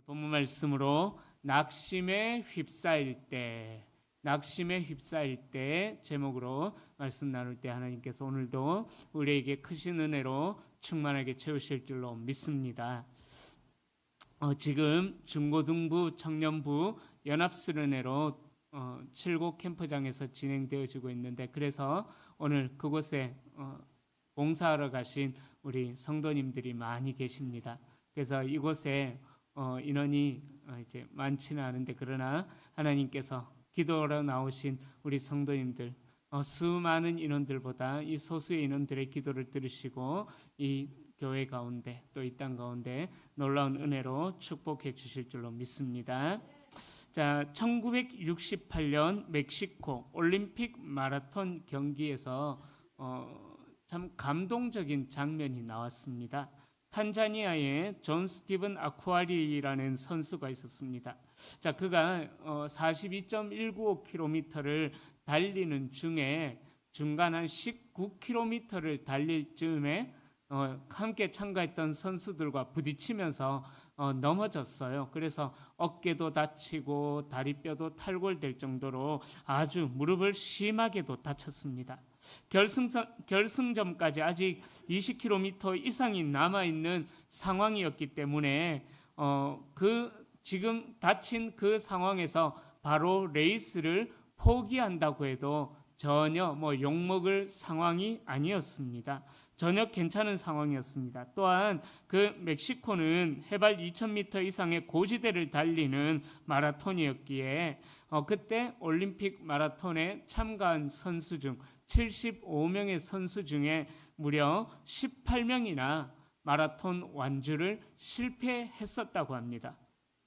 본문 말씀으로 낙심에 휩싸일 때 제목으로 말씀 나눌 때 하나님께서 오늘도 우리에게 크신 은혜로 충만하게 채우실 줄로 믿습니다. 지금 중고등부 청년부 연합수련회로 7곳 캠프장에서 진행되어지고 있는데, 그래서 오늘 그곳에 봉사하러 가신 우리 성도님들이 많이 계십니다. 그래서 이곳에 인원이 이제 많지는 않은데, 그러나 하나님께서 기도하러 나오신 우리 성도님들, 수많은 인원들보다 이 소수의 인원들의 기도를 들으시고 이 교회 가운데 또 이 땅 가운데 놀라운 은혜로 축복해 주실 줄로 믿습니다. 자, 1968년 멕시코 올림픽 마라톤 경기에서 참 감동적인 장면이 나왔습니다. 탄자니아의 존 스티븐 아쿠아리라는 선수가 있었습니다. 자, 그가 42.195km를 달리는 중에 중간 한 19km를 달릴 즈음에 함께 참가했던 선수들과 부딪히면서 넘어졌어요. 그래서 어깨도 다치고 다리뼈도 탈골될 정도로 아주 무릎을 심하게도 다쳤습니다. 결승점까지 아직 20km 이상이 남아있는 상황이었기 때문에 지금 다친 그 상황에서 바로 레이스를 포기한다고 해도 전혀 욕먹을 상황이 아니었습니다. 전혀 괜찮은 상황이었습니다. 또한 그 멕시코는 해발 2000m 이상의 고지대를 달리는 마라톤이었기에 그때 올림픽 마라톤에 참가한 선수 중 75명의 선수 중에 무려 18명이나 마라톤 완주를 실패했었다고 합니다.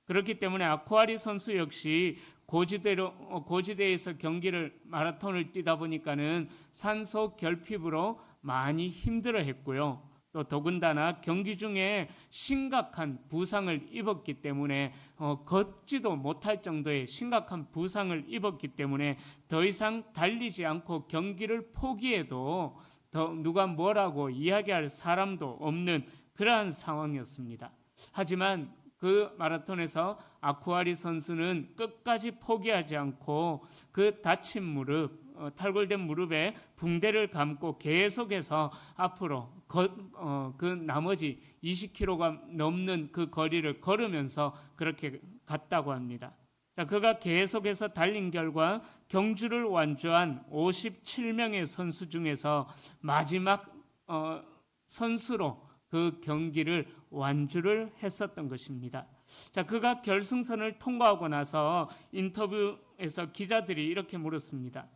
그렇기 때문에 아쿠아리 선수 역시 고지대에서 마라톤을 뛰다 보니까는 산소 결핍으로 많이 힘들어했고요. 또 더군다나 경기 중에 심각한 부상을 입었기 때문에 걷지도 못할 정도의 심각한 부상을 입었기 때문에 더 이상 달리지 않고 경기를 포기해도 누가 뭐라고 이야기할 사람도 없는 그러한 상황이었습니다. 하지만 그 마라톤에서 아쿠아리 선수는 끝까지 포기하지 않고 그 다친 무릎, 탈골된 무릎에 붕대를 감고 계속해서 앞으로 그 나머지 20km가 넘는 그 거리를 걸으면서 그렇게 갔다고 합니다. 자, 그가 계속해서 달린 결과 경주를 완주한 57명의 선수 중에서 마지막 선수로 그 경기를 완주를 했었던 것입니다. 자, 그가 결승선을 통과하고 나서 인터뷰에서 기자들이 이렇게 물었습니다.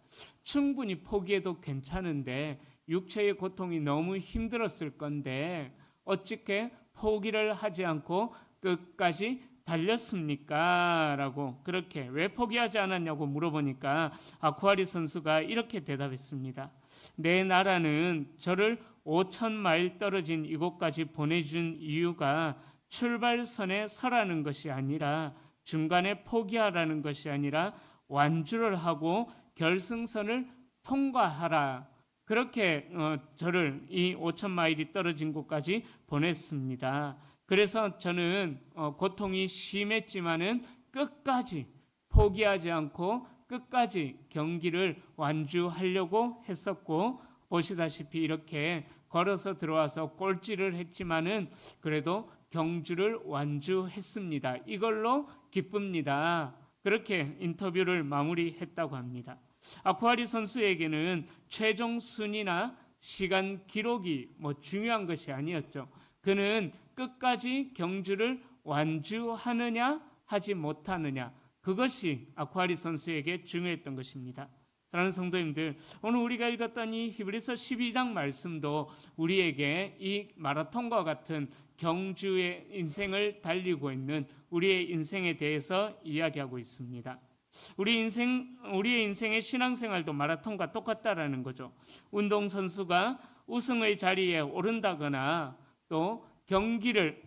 충분히 포기해도 괜찮은데 육체의 고통이 너무 힘들었을 건데 어떻게 포기를 하지 않고 끝까지 달렸습니까? 라고, 그렇게 왜 포기하지 않았냐고 물어보니까 아쿠아리 선수가 이렇게 대답했습니다. 내 나라는 저를 5,000마일 떨어진 이곳까지 보내준 이유가 출발선에 서라는 것이 아니라, 중간에 포기하라는 것이 아니라 완주를 하고 결승선을 통과하라. 그렇게 저를 이 5,000마일이 떨어진 곳까지 보냈습니다. 그래서 저는 고통이 심했지만은 끝까지 포기하지 않고 끝까지 경기를 완주하려고 했었고, 보시다시피 이렇게 걸어서 들어와서 꼴찌를 했지만은 그래도 경주를 완주했습니다. 이걸로 기쁩니다. 그렇게 인터뷰를 마무리했다고 합니다. 아쿠아리 선수에게는 최종 순위나 시간 기록이 중요한 것이 아니었죠. 그는 끝까지 경주를 완주하느냐 하지 못하느냐, 그것이 아쿠아리 선수에게 중요했던 것입니다. 사랑하는 성도님들, 오늘 우리가 읽었던 이 히브리서 12장 말씀도 우리에게 이 마라톤과 같은 경주의 인생을 달리고 있는 우리의 인생에 대해서 이야기하고 있습니다. 우리의 인생의 신앙생활도 마라톤과 똑같다라는 거죠. 운동선수가 우승의 자리에 오른다거나 또 경기를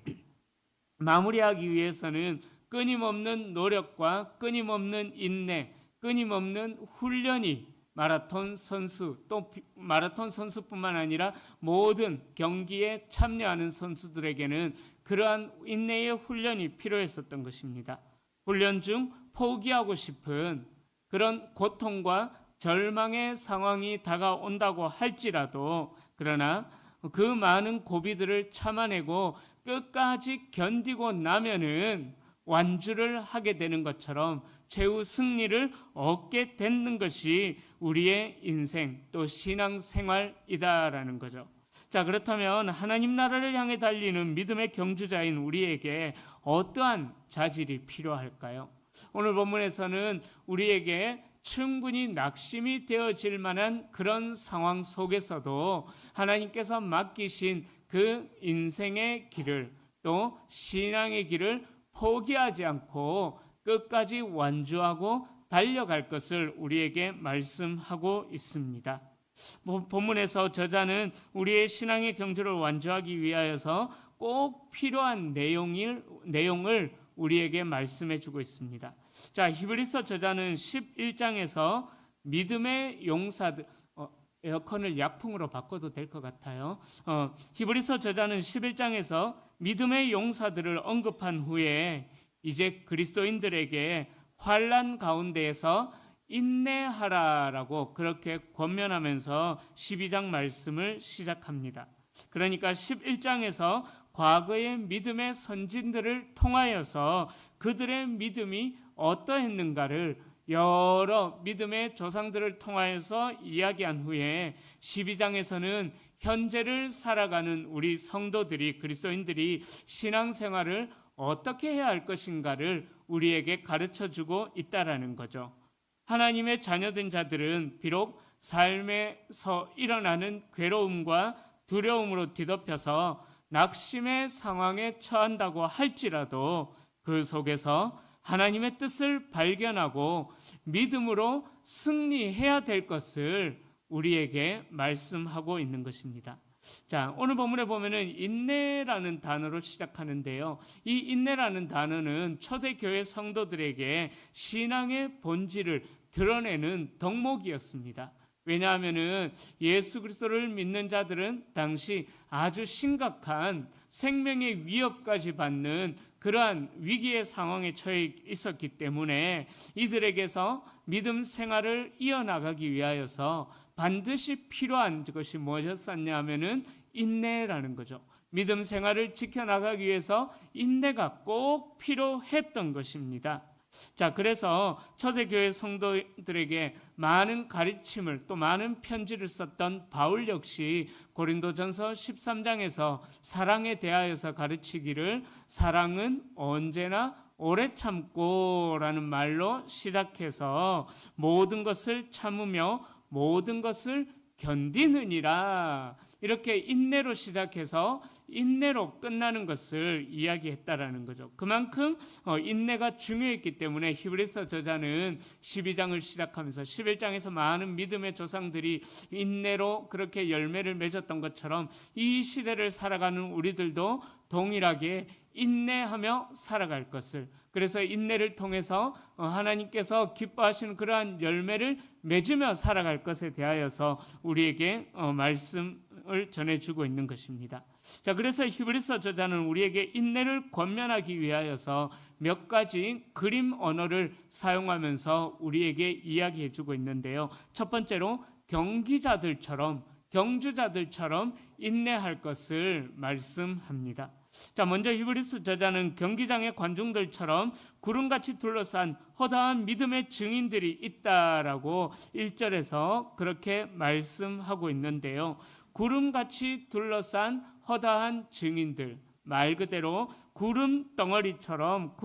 마무리하기 위해서는 끊임없는 노력과 끊임없는 인내, 끊임없는 훈련이 마라톤 선수, 또 마라톤 선수뿐만 아니라 모든 경기에 참여하는 선수들에게는 그러한 인내의 훈련이 필요했었던 것입니다. 훈련 중 포기하고 싶은 그런 고통과 절망의 상황이 다가온다고 할지라도, 그러나 그 많은 고비들을 참아내고 끝까지 견디고 나면은 완주를 하게 되는 것처럼 최후 승리를 얻게 되는 것이 우리의 인생 또 신앙생활이다라는 거죠. 자, 그렇다면 하나님 나라를 향해 달리는 믿음의 경주자인 우리에게 어떠한 자질이 필요할까요? 오늘 본문에서는 우리에게 충분히 낙심이 되어질 만한 그런 상황 속에서도 하나님께서 맡기신 그 인생의 길을, 또 신앙의 길을 포기하지 않고 끝까지 완주하고 달려갈 것을 우리에게 말씀하고 있습니다. 본문에서 저자는 우리의 신앙의 경주를 완주하기 위하여서 꼭 필요한 내용을 우리에게 말씀해 주고 있습니다. 자, 히브리서 저자는 11장에서 믿음의 용사들, 에어컨을 약풍으로 바꿔도 될 것 같아요. 히브리서 저자는 11장에서 믿음의 용사들을 언급한 후에 이제 그리스도인들에게 환난 가운데에서 인내하라라고 그렇게 권면하면서 12장 말씀을 시작합니다. 그러니까 11장에서 과거의 믿음의 선진들을 통하여서 그들의 믿음이 어떠했는가를 여러 믿음의 조상들을 통하여서 이야기한 후에 12장에서는 현재를 살아가는 우리 성도들이, 그리스도인들이 신앙생활을 어떻게 해야 할 것인가를 우리에게 가르쳐주고 있다라는 거죠. 하나님의 자녀된 자들은 비록 삶에서 일어나는 괴로움과 두려움으로 뒤덮여서 낙심의 상황에 처한다고 할지라도 그 속에서 하나님의 뜻을 발견하고 믿음으로 승리해야 될 것을 우리에게 말씀하고 있는 것입니다. 자, 오늘 본문에 보면은 인내라는 단어로 시작하는데요. 이 인내라는 단어는 초대교회 성도들에게 신앙의 본질을 드러내는 덕목이었습니다. 왜냐하면은 예수 그리스도를 믿는 자들은 당시 아주 심각한 생명의 위협까지 받는 그러한 위기의 상황에 처해 있었기 때문에 이들에게서 믿음 생활을 이어나가기 위하여서 반드시 필요한 것이 무엇이었냐 하면은 인내라는 거죠. 믿음 생활을 지켜나가기 위해서 인내가 꼭 필요했던 것입니다. 자, 그래서 초대교회 성도들에게 많은 가르침을 또 많은 편지를 썼던 바울 역시 고린도전서 13장에서 사랑에 대하여서 가르치기를 사랑은 언제나 오래 참고라는 말로 시작해서 모든 것을 참으며 모든 것을 견디느니라, 이렇게 인내로 시작해서 인내로 끝나는 것을 이야기했다라는 거죠. 그만큼 인내가 중요했기 때문에 히브리서 저자는 12장을 시작하면서 11장에서 많은 믿음의 조상들이 인내로 그렇게 열매를 맺었던 것처럼 이 시대를 살아가는 우리들도 동일하게 인내하며 살아갈 것을, 그래서 인내를 통해서 하나님께서 기뻐하시는 그러한 열매를 맺으며 살아갈 것에 대하여서 우리에게 말씀을 전해주고 있는 것입니다. 자, 그래서 히브리서 저자는 우리에게 인내를 권면하기 위하여서 몇 가지 그림 언어를 사용하면서 우리에게 이야기해주고 있는데요. 첫 번째로 경주자들처럼 인내할 것을 말씀합니다. 자, 먼저 히브리서 저자는 경기장의 관중들처럼 구름같이 둘러싼 허다한 믿음의 증인들이 있다라고 1절에서 그렇게 말씀하고 있는데요. 구름같이 둘러싼 허다한 증인들, 말 그대로 구름 덩어리처럼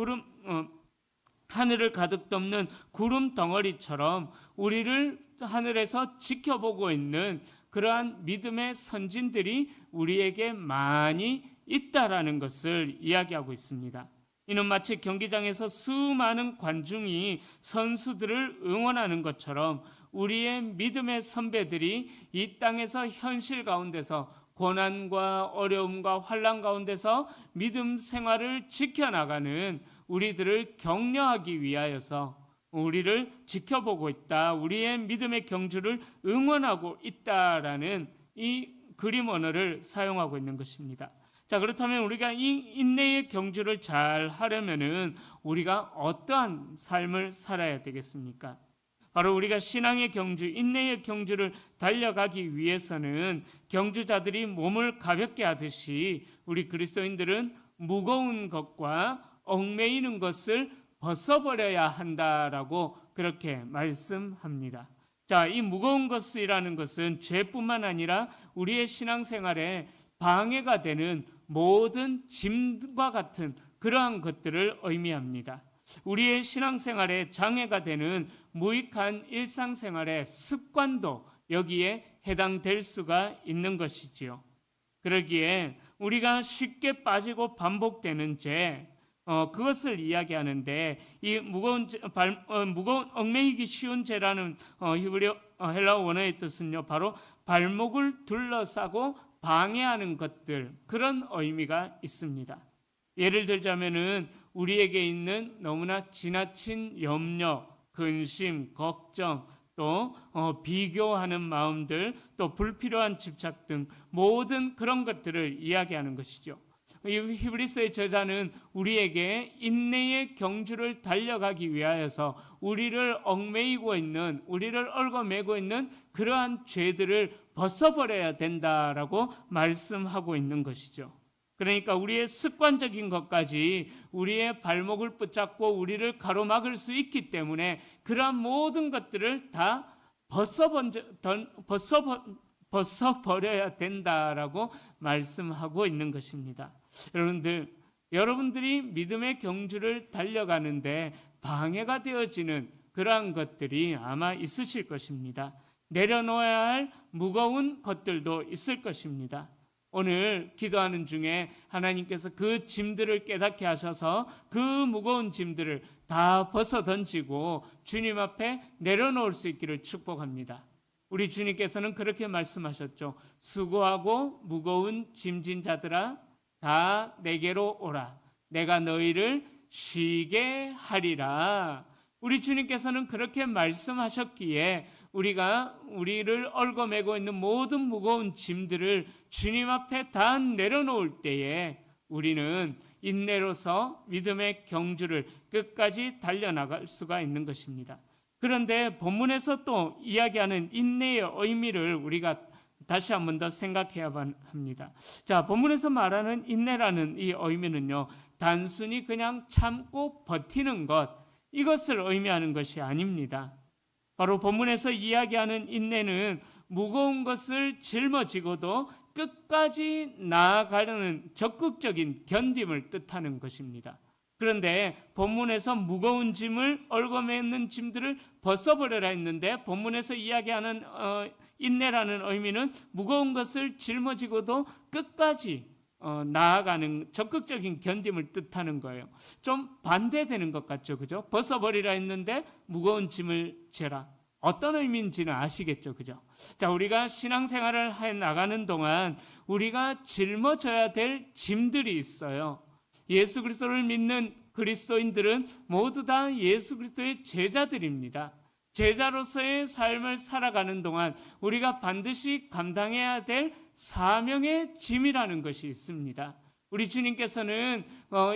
하늘을 가득 덮는 구름 덩어리처럼 우리를 하늘에서 지켜보고 있는 그러한 믿음의 선진들이 우리에게 많이 있다라는 것을 이야기하고 있습니다. 이는 마치 경기장에서 수많은 관중이 선수들을 응원하는 것처럼 우리의 믿음의 선배들이 이 땅에서 현실 가운데서 고난과 어려움과 환난 가운데서 믿음 생활을 지켜나가는 우리들을 격려하기 위하여서 우리를 지켜보고 있다, 우리의 믿음의 경주를 응원하고 있다라는 이 그림 언어를 사용하고 있는 것입니다. 자, 그렇다면 우리가 이 인내의 경주를 잘 하려면은 우리가 어떠한 삶을 살아야 되겠습니까? 바로 우리가 신앙의 경주, 인내의 경주를 달려가기 위해서는 경주자들이 몸을 가볍게 하듯이 우리 그리스도인들은 무거운 것과 얽매이는 것을 벗어버려야 한다라고 그렇게 말씀합니다. 자, 이 무거운 것이라는 것은 죄뿐만 아니라 우리의 신앙생활에 방해가 되는 모든 짐과 같은 그러한 것들을 의미합니다. 우리의 신앙생활에 장애가 되는 무익한 일상생활의 습관도 여기에 해당될 수가 있는 것이지요. 그러기에 우리가 쉽게 빠지고 반복되는 죄, 그것을 이야기하는데 이 무거운 얽매이기 쉬운 죄라는 히브리어 헬라어 원어의 뜻은요, 바로 발목을 둘러싸고 방해하는 것들, 그런 의미가 있습니다. 예를 들자면은 우리에게 있는 너무나 지나친 염려, 근심, 걱정, 또 비교하는 마음들, 또 불필요한 집착 등 모든 그런 것들을 이야기하는 것이죠. 이 히브리서의 저자는 우리에게 인내의 경주를 달려가기 위하여서 우리를 얽매이고 있는, 우리를 얽어매고 있는 그러한 죄들을 벗어버려야 된다라고 말씀하고 있는 것이죠. 그러니까 우리의 습관적인 것까지 우리의 발목을 붙잡고 우리를 가로막을 수 있기 때문에 그러한 모든 것들을 다 벗어버려야 된다라고 말씀하고 있는 것입니다. 여러분들이 믿음의 경주를 달려가는데 방해가 되어지는 그러한 것들이 아마 있으실 것입니다. 내려놓아야 할 무거운 것들도 있을 것입니다. 오늘 기도하는 중에 하나님께서 그 짐들을 깨닫게 하셔서 그 무거운 짐들을 다 벗어 던지고 주님 앞에 내려놓을 수 있기를 축복합니다. 우리 주님께서는 그렇게 말씀하셨죠. 수고하고 무거운 짐진 자들아 다 내게로 오라. 내가 너희를 쉬게 하리라. 우리 주님께서는 그렇게 말씀하셨기에 우리를 얽어매고 있는 모든 무거운 짐들을 주님 앞에 다 내려놓을 때에 우리는 인내로서 믿음의 경주를 끝까지 달려나갈 수가 있는 것입니다. 그런데 본문에서 또 이야기하는 인내의 의미를 우리가 다시 한 번 더 생각해야 합니다. 자, 본문에서 말하는 인내라는 이 의미는요, 단순히 그냥 참고 버티는 것, 이것을 의미하는 것이 아닙니다. 바로 본문에서 이야기하는 인내는 무거운 것을 짊어지고도 끝까지 나아가려는 적극적인 견딤을 뜻하는 것입니다. 그런데 본문에서 무거운 짐을 얽어매는 짐들을 벗어버려라 했는데 본문에서 이야기하는 인내라는 의미는 무거운 것을 짊어지고도 끝까지 나아가는 적극적인 견딤을 뜻하는 거예요. 좀 반대되는 것 같죠, 그죠? 벗어버리라 했는데 무거운 짐을 재라. 어떤 의미인지는 아시겠죠, 그죠? 자, 우리가 신앙생활을 해 나가는 동안 우리가 짊어져야 될 짐들이 있어요. 예수 그리스도를 믿는 그리스도인들은 모두 다 예수 그리스도의 제자들입니다. 제자로서의 삶을 살아가는 동안 우리가 반드시 감당해야 될 사명의 짐이라는 것이 있습니다. 우리 주님께서는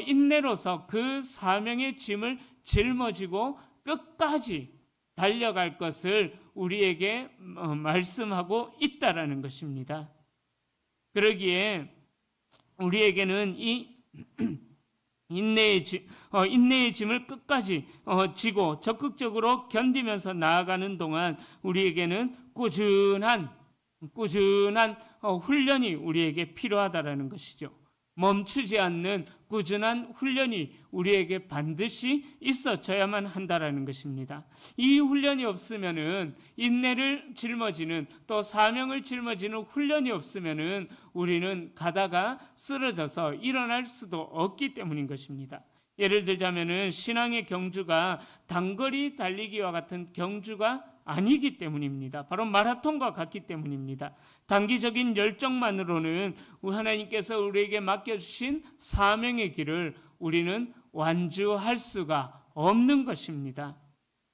인내로서 그 사명의 짐을 짊어지고 끝까지 달려갈 것을 우리에게 말씀하고 있다라는 것입니다. 그러기에 우리에게는 이 인내의 짐을 끝까지 지고 적극적으로 견디면서 나아가는 동안 우리에게는 꾸준한 훈련이 우리에게 필요하다라는 것이죠. 멈추지 않는 꾸준한 훈련이 우리에게 반드시 있어져야만 한다라는 것입니다. 이 훈련이 없으면은 인내를 짊어지는 또 사명을 짊어지는 훈련이 없으면은 우리는 가다가 쓰러져서 일어날 수도 없기 때문인 것입니다. 예를 들자면은 신앙의 경주가 단거리 달리기와 같은 경주가 아니기 때문입니다. 바로 마라톤과 같기 때문입니다. 단기적인 열정만으로는 하나님께서 우리에게 맡겨주신 사명의 길을 우리는 완주할 수가 없는 것입니다.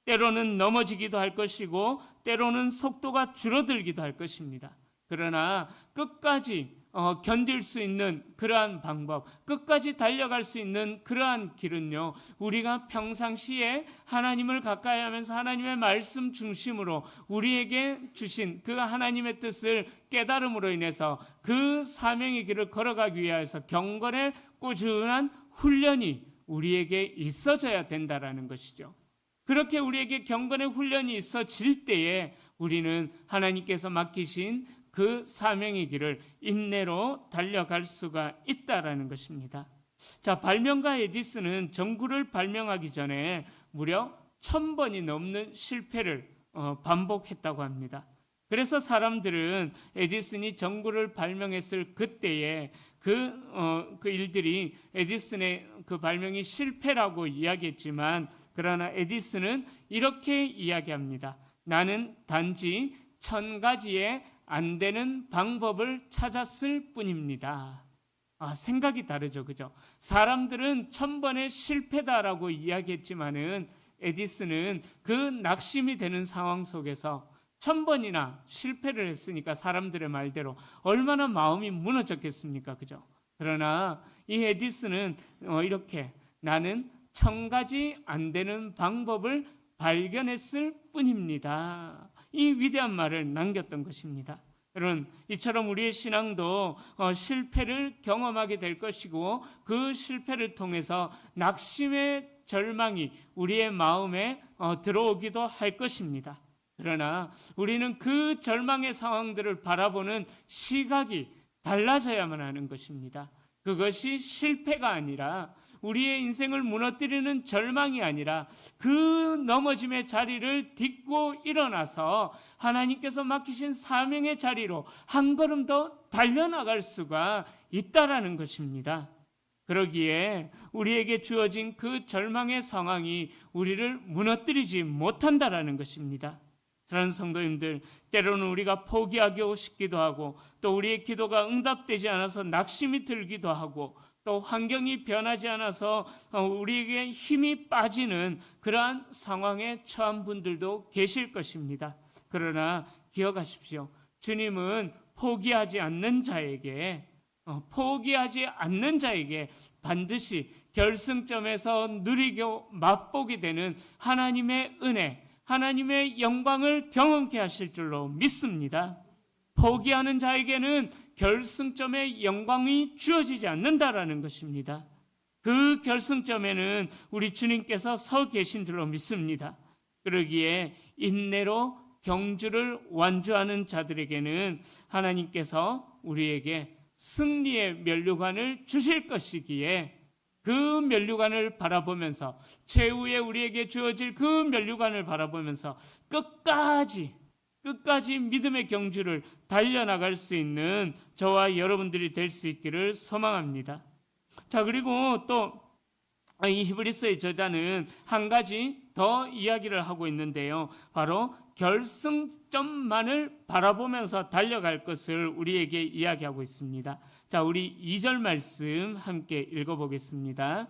때로는 넘어지기도 할 것이고 때로는 속도가 줄어들기도 할 것입니다. 그러나 끝까지 견딜 수 있는 그러한 방법, 끝까지 달려갈 수 있는 그러한 길은요, 우리가 평상시에 하나님을 가까이 하면서 하나님의 말씀 중심으로 우리에게 주신 그 하나님의 뜻을 깨달음으로 인해서 그 사명의 길을 걸어가기 위해서 경건의 꾸준한 훈련이 우리에게 있어져야 된다라는 것이죠. 그렇게 우리에게 경건의 훈련이 있어질 때에 우리는 하나님께서 맡기신 그 사명의 길을 인내로 달려갈 수가 있다라는 것입니다. 자, 발명가 에디슨은 전구를 발명하기 전에 무려 1000번이 넘는 실패를 반복했다고 합니다. 그래서 사람들은 에디슨이 전구를 발명했을 그때에 그 일들이 에디슨의 그 발명이 실패라고 이야기했지만, 그러나 에디슨은 이렇게 이야기합니다. 나는 단지 1000가지의 안 되는 방법을 찾았을 뿐입니다. 생각이 다르죠, 그죠? 사람들은 1000번의 실패다라고 이야기했지만은 에디슨은 그 낙심이 되는 상황 속에서 1000번이나 실패를 했으니까 사람들의 말대로 얼마나 마음이 무너졌겠습니까, 그죠? 그러나 이 에디슨은 이렇게 나는 1000가지 안 되는 방법을 발견했을 뿐입니다. 이 위대한 말을 남겼던 것입니다. 여러분, 이처럼 우리의 신앙도 실패를 경험하게 될 것이고, 그 실패를 통해서 낙심의 절망이 우리의 마음에 들어오기도 할 것입니다. 그러나 우리는 그 절망의 상황들을 바라보는 시각이 달라져야만 하는 것입니다. 그것이 실패가 아니라, 우리의 인생을 무너뜨리는 절망이 아니라 그 넘어짐의 자리를 딛고 일어나서 하나님께서 맡기신 사명의 자리로 한 걸음 더 달려나갈 수가 있다라는 것입니다. 그러기에 우리에게 주어진 그 절망의 상황이 우리를 무너뜨리지 못한다라는 것입니다. 사랑하는 성도님들, 때로는 우리가 포기하고 싶기도 하고, 또 우리의 기도가 응답되지 않아서 낙심이 들기도 하고, 또 환경이 변하지 않아서 우리에게 힘이 빠지는 그러한 상황에 처한 분들도 계실 것입니다. 그러나 기억하십시오. 주님은 포기하지 않는 자에게 반드시 결승점에서 누리고 맛보게 되는 하나님의 은혜, 하나님의 영광을 경험케 하실 줄로 믿습니다. 포기하는 자에게는 결승점의 영광이 주어지지 않는다라는 것입니다. 그 결승점에는 우리 주님께서 서 계신 줄로 믿습니다. 그러기에 인내로 경주를 완주하는 자들에게는 하나님께서 우리에게 승리의 면류관을 주실 것이기에, 그 면류관을 바라보면서, 최후에 우리에게 주어질 그 면류관을 바라보면서 끝까지 믿음의 경주를 달려나갈 수 있는 저와 여러분들이 될 수 있기를 소망합니다. 자, 그리고 또 이 히브리서의 저자는 한 가지 더 이야기를 하고 있는데요. 바로 결승점만을 바라보면서 달려갈 것을 우리에게 이야기하고 있습니다. 자, 우리 2절 말씀 함께 읽어보겠습니다.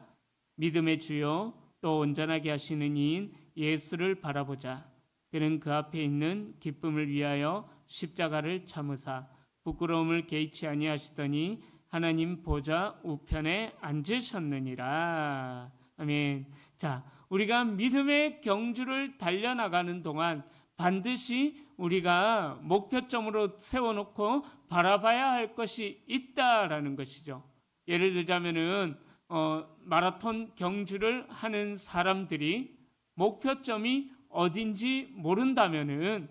믿음의 주요 또 온전하게 하시는 이인 예수를 바라보자. 그는 그 앞에 있는 기쁨을 위하여 십자가를 참으사 부끄러움을 개의치 아니하시더니 하나님 보좌 우편에 앉으셨느니라. 아멘. 자, 우리가 믿음의 경주를 달려나가는 동안 반드시 우리가 목표점으로 세워놓고 바라봐야 할 것이 있다라는 것이죠. 예를 들자면은 마라톤 경주를 하는 사람들이 목표점이 어딘지 모른다면은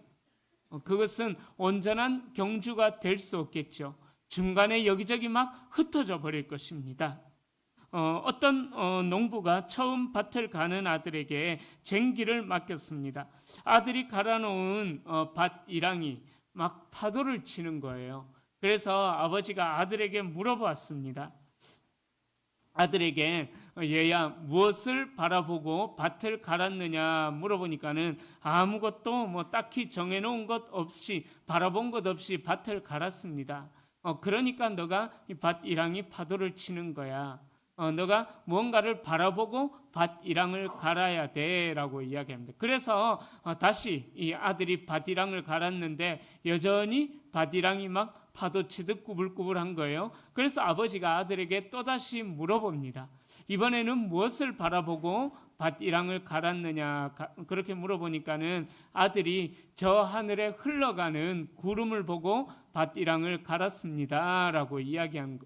그것은 온전한 경주가 될 수 없겠죠. 중간에 여기저기 막 흩어져 버릴 것입니다. 어떤 농부가 처음 밭을 가는 아들에게 쟁기를 맡겼습니다. 아들이 갈아놓은 밭 이랑이 막 파도를 치는 거예요. 그래서 아버지가 아들에게 물어봤습니다. 아들에게 얘야 무엇을 바라보고 밭을 갈았느냐 물어보니까는 아무것도 딱히 정해놓은 것 없이, 바라본 것 없이 밭을 갈았습니다. 그러니까 너가 이 밭 이랑이 파도를 치는 거야. 너가 무언가를 바라보고 밭 이랑을 갈아야 돼라고 이야기합니다. 그래서 다시 이 아들이 밭 이랑을 갈았는데 여전히 밭 이랑이 막 파도치듯 꾸불꾸불한 거예요. 그래서 아버지가 아들에게 또다시 물어봅니다. 이번에는 무엇을 바라보고 밭이랑을 갈았느냐, 그렇게 물어보니까는 아들이 저 하늘에 흘러가는 구름을 보고 밭이랑을 갈았습니다 라고 이야기하는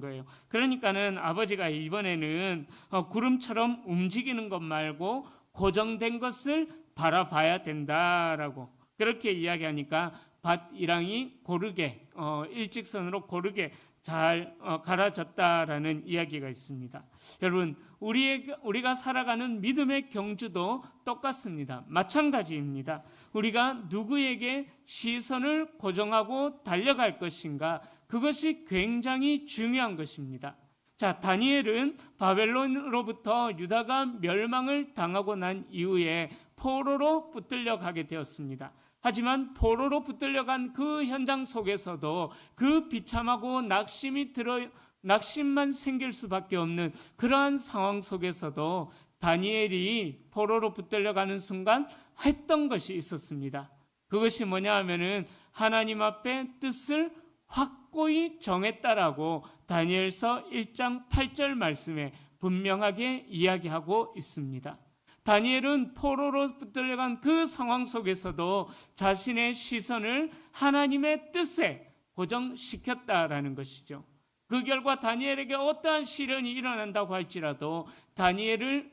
거예요. 그러니까는 아버지가 이번에는 구름처럼 움직이는 것 말고 고정된 것을 바라봐야 된다라고 그렇게 이야기하니까 밭이랑이 고르게 일직선으로 고르게 잘 갈아졌다라는 이야기가 있습니다. 여러분, 우리가 살아가는 믿음의 경주도 똑같습니다. 마찬가지입니다. 우리가 누구에게 시선을 고정하고 달려갈 것인가, 그것이 굉장히 중요한 것입니다. 자, 다니엘은 바벨론으로부터 유다가 멸망을 당하고 난 이후에 포로로 붙들려 가게 되었습니다. 하지만 포로로 붙들려간 그 현장 속에서도 그 비참하고 낙심만 생길 수밖에 없는 그러한 상황 속에서도 다니엘이 포로로 붙들려가는 순간 했던 것이 있었습니다. 그것이 뭐냐 하면은 하나님 앞에 뜻을 확고히 정했다라고 다니엘서 1장 8절 말씀에 분명하게 이야기하고 있습니다. 다니엘은 포로로 붙들려간 그 상황 속에서도 자신의 시선을 하나님의 뜻에 고정시켰다라는 것이죠. 그 결과 다니엘에게 어떠한 시련이 일어난다고 할지라도 다니엘을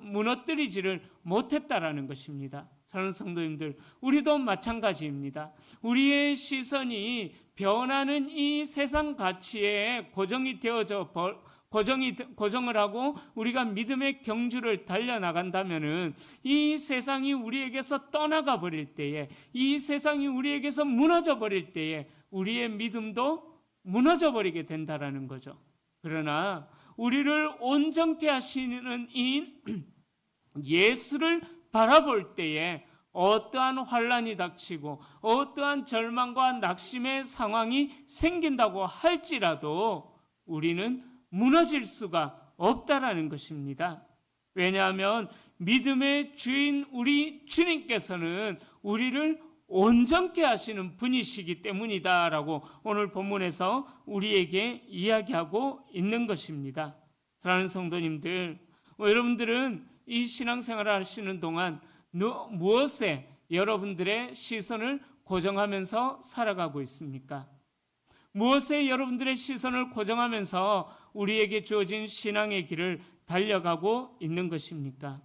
무너뜨리지를 못했다라는 것입니다. 사랑하는 성도님들, 우리도 마찬가지입니다. 우리의 시선이 변하는 이 세상 가치에 고정을 하고 우리가 믿음의 경주를 달려나간다면은 이 세상이 우리에게서 떠나가 버릴 때에, 이 세상이 우리에게서 무너져 버릴 때에 우리의 믿음도 무너져 버리게 된다라는 거죠. 그러나 우리를 온전케 하시는 이 예수를 바라볼 때에 어떠한 환란이 닥치고 어떠한 절망과 낙심의 상황이 생긴다고 할지라도 우리는 무너질 수가 없다라는 것입니다. 왜냐하면 믿음의 주인 우리 주님께서는 우리를 온전케 하시는 분이시기 때문이다라고 오늘 본문에서 우리에게 이야기하고 있는 것입니다. 사랑하는 성도님들, 여러분들은 이 신앙생활을 하시는 동안 무엇에 여러분들의 시선을 고정하면서 살아가고 있습니까? 무엇에 여러분들의 시선을 고정하면서 우리에게 주어진 신앙의 길을 달려가고 있는 것입니까?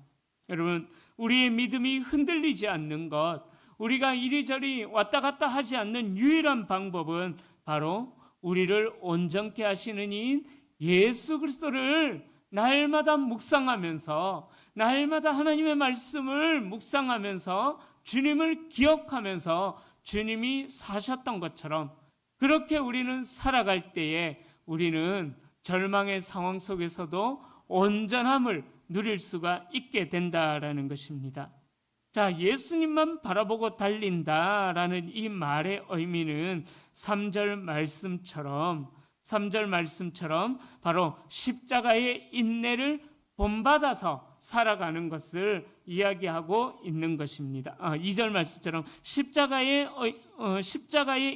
여러분, 우리의 믿음이 흔들리지 않는 것, 우리가 이리저리 왔다 갔다 하지 않는 유일한 방법은 바로 우리를 온전케 하시는 이인 예수 그리스도를 날마다 묵상하면서, 날마다 하나님의 말씀을 묵상하면서 주님을 기억하면서 주님이 사셨던 것처럼 그렇게 우리는 살아갈 때에 우리는 절망의 상황 속에서도 온전함을 누릴 수가 있게 된다라는 것입니다. 자, 예수님만 바라보고 달린다라는 이 말의 의미는 3절 말씀처럼 바로 십자가의 인내를 본받아서 살아가는 것을 이야기하고 있는 것입니다. 2절 말씀처럼 십자가의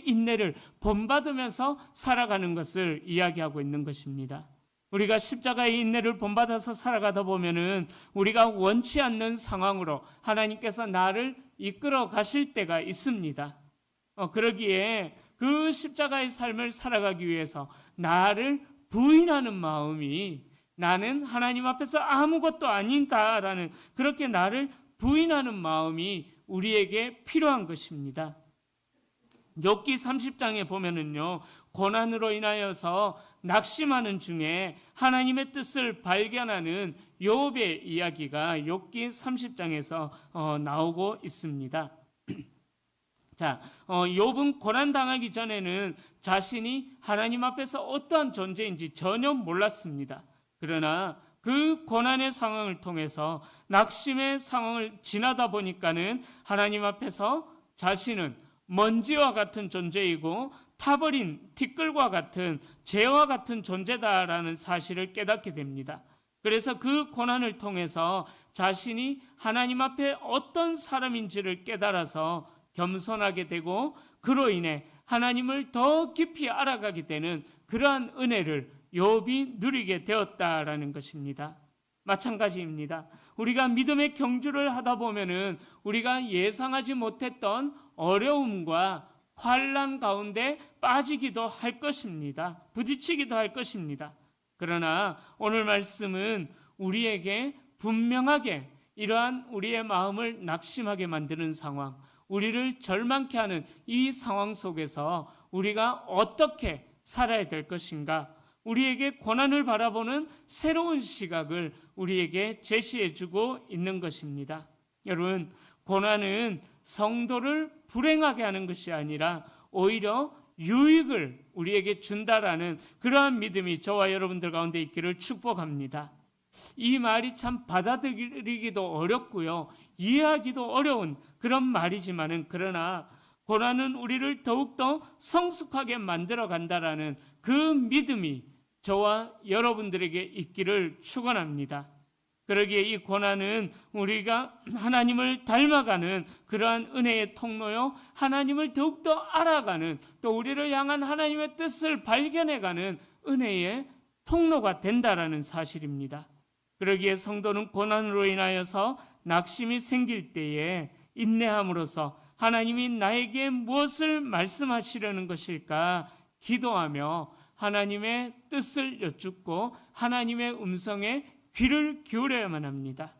인내를 본받으면서 살아가는 것을 이야기하고 있는 것입니다. 우리가 십자가의 인내를 본받아서 살아가다 보면은 우리가 원치 않는 상황으로 하나님께서 나를 이끌어 가실 때가 있습니다. 그러기에 그 십자가의 삶을 살아가기 위해서 나를 부인하는 마음이, 나는 하나님 앞에서 아무것도 아닌다라는 그렇게 나를 부인하는 마음이 우리에게 필요한 것입니다. 욥기 30장에 보면은요, 고난으로 인하여서 낙심하는 중에 하나님의 뜻을 발견하는 욥의 이야기가 욥기 30장에서 나오고 있습니다. 자, 욥은 고난 당하기 전에는 자신이 하나님 앞에서 어떠한 존재인지 전혀 몰랐습니다. 그러나 그 고난의 상황을 통해서 낙심의 상황을 지나다 보니까는 하나님 앞에서 자신은 먼지와 같은 존재이고 타버린 티끌과 같은 재와 같은 존재다라는 사실을 깨닫게 됩니다. 그래서 그 고난을 통해서 자신이 하나님 앞에 어떤 사람인지를 깨달아서 겸손하게 되고 그로 인해 하나님을 더 깊이 알아가게 되는 그러한 은혜를 욥이 누리게 되었다라는 것입니다. 마찬가지입니다. 우리가 믿음의 경주를 하다 보면은 우리가 예상하지 못했던 어려움과 환난 가운데 빠지기도 할 것입니다. 부딪히기도 할 것입니다. 그러나 오늘 말씀은 우리에게 분명하게 이러한 우리의 마음을 낙심하게 만드는 상황, 우리를 절망케 하는 이 상황 속에서 우리가 어떻게 살아야 될 것인가, 우리에게 고난을 바라보는 새로운 시각을 우리에게 제시해주고 있는 것입니다. 여러분, 고난은 성도를 불행하게 하는 것이 아니라 오히려 유익을 우리에게 준다라는 그러한 믿음이 저와 여러분들 가운데 있기를 축복합니다. 이 말이 참 받아들이기도 어렵고요, 이해하기도 어려운 그런 말이지만은, 그러나 고난은 우리를 더욱더 성숙하게 만들어 간다라는 그 믿음이 저와 여러분들에게 있기를 축원합니다. 그러기에 이 고난은 우리가 하나님을 닮아가는 그러한 은혜의 통로요, 하나님을 더욱더 알아가는, 또 우리를 향한 하나님의 뜻을 발견해가는 은혜의 통로가 된다라는 사실입니다. 그러기에 성도는 고난으로 인하여서 낙심이 생길 때에 인내함으로써 하나님이 나에게 무엇을 말씀하시려는 것일까 기도하며 하나님의 뜻을 여쭙고 하나님의 음성에 귀를 기울여야만 합니다.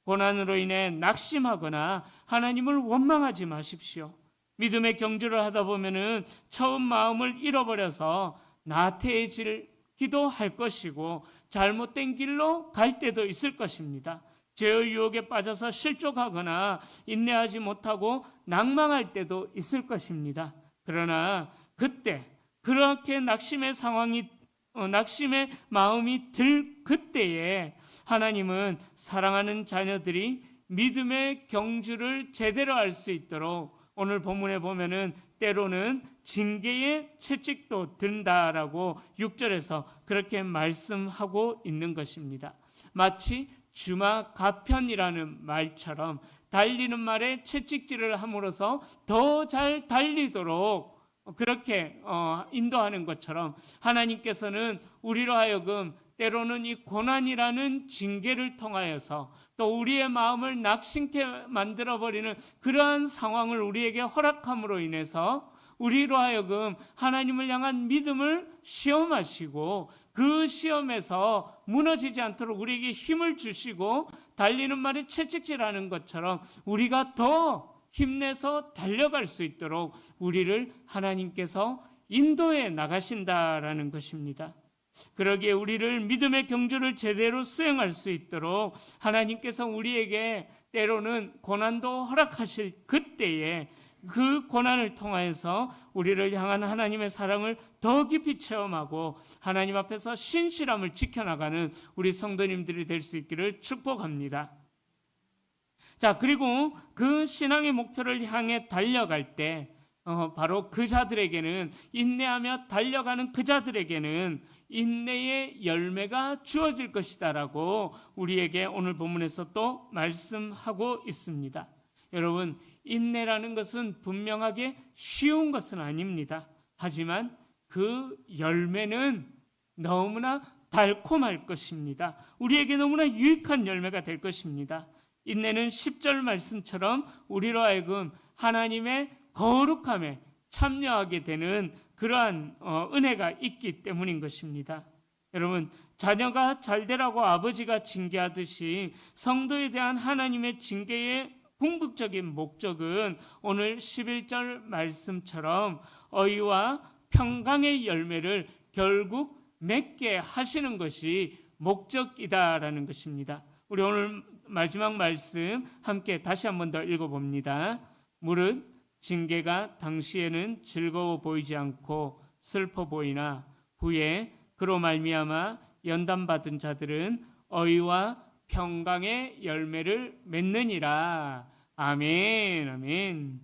고난으로 인해 낙심하거나 하나님을 원망하지 마십시오. 믿음의 경주를 하다 보면은 처음 마음을 잃어버려서 나태해지기도 할 것이고 잘못된 길로 갈 때도 있을 것입니다. 죄의 유혹에 빠져서 실족하거나 인내하지 못하고 낭망할 때도 있을 것입니다. 그러나 그때 그렇게 낙심의 마음이 들 그때에 하나님은 사랑하는 자녀들이 믿음의 경주를 제대로 할 수 있도록 오늘 본문에 보면은 때로는 징계의 채찍도 든다라고 6절에서 그렇게 말씀하고 있는 것입니다. 마치 주마가편이라는 말처럼 달리는 말에 채찍질을 함으로써 더 잘 달리도록 그렇게 인도하는 것처럼 하나님께서는 우리로 하여금 때로는 이 고난이라는 징계를 통하여서 또 우리의 마음을 낙심케 만들어버리는 그러한 상황을 우리에게 허락함으로 인해서 우리로 하여금 하나님을 향한 믿음을 시험하시고 그 시험에서 무너지지 않도록 우리에게 힘을 주시고 달리는 말에 채찍질하는 것처럼 우리가 더 힘내서 달려갈 수 있도록 우리를 하나님께서 인도해 나가신다라는 것입니다. 그러기에 우리를 믿음의 경주를 제대로 수행할 수 있도록 하나님께서 우리에게 때로는 고난도 허락하실 그때에 그 고난을 통하여서 우리를 향한 하나님의 사랑을 더 깊이 체험하고 하나님 앞에서 신실함을 지켜나가는 우리 성도님들이 될 수 있기를 축복합니다. 자, 그리고 그 신앙의 목표를 향해 달려갈 때 바로 그 자들에게는, 인내하며 달려가는 그 자들에게는 인내의 열매가 주어질 것이다라고 우리에게 오늘 본문에서 또 말씀하고 있습니다. 여러분, 인내라는 것은 분명하게 쉬운 것은 아닙니다. 하지만 그 열매는 너무나 달콤할 것입니다. 우리에게 너무나 유익한 열매가 될 것입니다. 인내는 10절 말씀처럼 우리로 하여금 하나님의 거룩함에 참여하게 되는 그러한 은혜가 있기 때문인 것입니다. 여러분, 자녀가 잘되라고 아버지가 징계하듯이 성도에 대한 하나님의 징계의 궁극적인 목적은 오늘 11절 말씀처럼 의와 평강의 열매를 결국 맺게 하시는 것이 목적이다라는 것입니다. 우리 오늘 마지막 말씀 함께 다시 한 번 더 읽어봅니다. 무릇 징계가 당시에는 즐거워 보이지 않고 슬퍼 보이나 후에 그로 말미암아 연단받은 자들은 의와 평강의 열매를 맺느니라. 아멘, 아멘.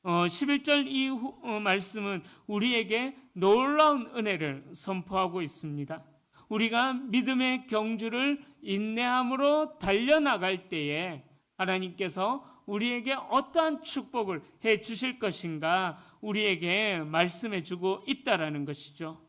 11절 이후 말씀은 우리에게 놀라운 은혜를 선포하고 있습니다. 우리가 믿음의 경주를 인내함으로 달려나갈 때에 하나님께서 우리에게 어떠한 축복을 해 주실 것인가 우리에게 말씀해 주고 있다라는 것이죠.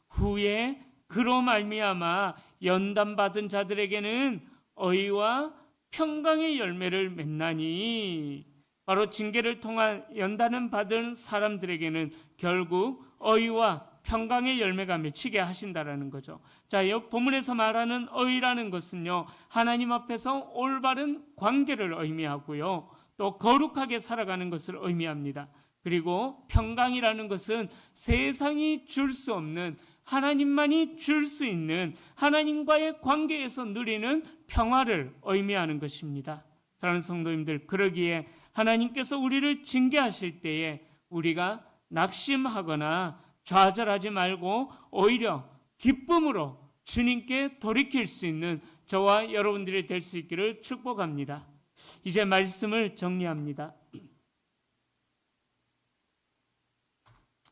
후에 그로 말미암아 연단받은 자들에게는 의와 평강의 열매를 맺나니, 바로 징계를 통한 연단을 받은 사람들에게는 결국 의와 평강의 열매가 맺히게 하신다라는 거죠. 자, 이 본문에서 말하는 의라는 것은요, 하나님 앞에서 올바른 관계를 의미하고요, 또 거룩하게 살아가는 것을 의미합니다. 그리고 평강이라는 것은 세상이 줄 수 없는, 하나님만이 줄 수 있는 하나님과의 관계에서 누리는 평화를 의미하는 것입니다. 사랑하는 성도님들, 그러기에 하나님께서 우리를 징계하실 때에 우리가 낙심하거나 좌절하지 말고 오히려 기쁨으로 주님께 돌이킬 수 있는 저와 여러분들이 될 수 있기를 축복합니다. 이제 말씀을 정리합니다.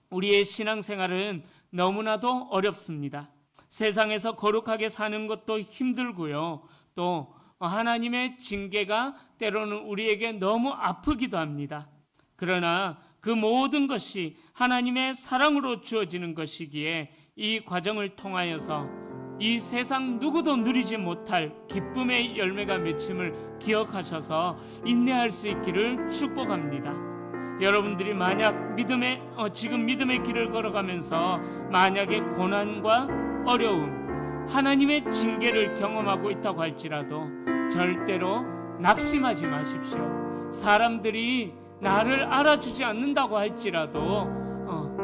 우리의 신앙생활은 너무나도 어렵습니다. 세상에서 거룩하게 사는 것도 힘들고요, 또 하나님의 징계가 때로는 우리에게 너무 아프기도 합니다. 그러나 그 모든 것이 하나님의 사랑으로 주어지는 것이기에 이 과정을 통하여서 이 세상 누구도 누리지 못할 기쁨의 열매가 맺힘을 기억하셔서 인내할 수 있기를 축복합니다. 여러분들이 만약 지금 믿음의 길을 걸어가면서 만약에 고난과 어려움, 하나님의 징계를 경험하고 있다고 할지라도 절대로 낙심하지 마십시오. 사람들이 나를 알아주지 않는다고 할지라도,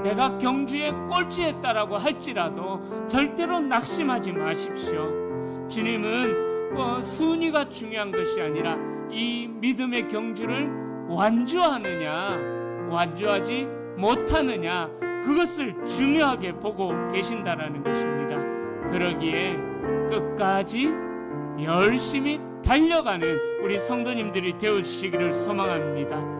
내가 경주에 꼴찌했다라고 할지라도 절대로 낙심하지 마십시오. 주님은 순위가 중요한 것이 아니라 이 믿음의 경주를 완주하지 못하느냐, 그것을 중요하게 보고 계신다라는 것입니다. 그러기에 끝까지 열심히 달려가는 우리 성도님들이 되어주시기를 소망합니다.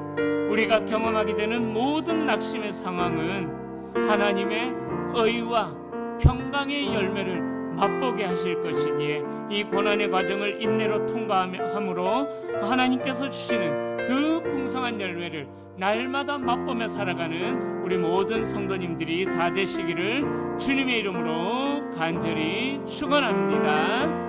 우리가 경험하게 되는 모든 낙심의 상황은 하나님의 의와 평강의 열매를 맛보게 하실 것이기에 이 고난의 과정을 인내로 통과함으로 하나님께서 주시는 그 풍성한 열매를 날마다 맛보며 살아가는 우리 모든 성도님들이 다 되시기를 주님의 이름으로 간절히 축원합니다.